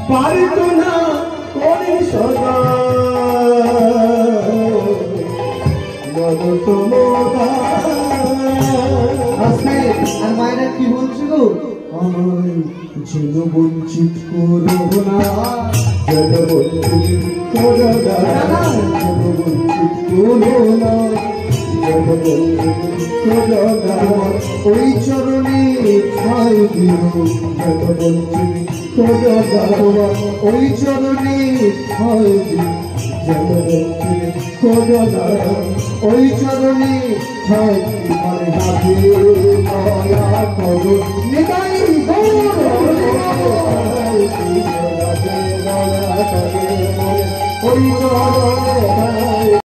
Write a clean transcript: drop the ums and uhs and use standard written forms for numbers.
পারিত না করে সদা আজকে আর মায়েরা কি বলছিল আমায় যেন বঞ্চিত করো না যেন বঞ্চিত করো না যেন বঞ্চিত করো না যেন বঞ্চিত করো না ওই চরণে ঠাই দিও যেন বঞ্চিত করো না ওই চরণে ঠাই দিও যেন বঞ্চিত করো না ওই চরণে ঠাই তোমার হাতে দয়া করো নিতাই ওই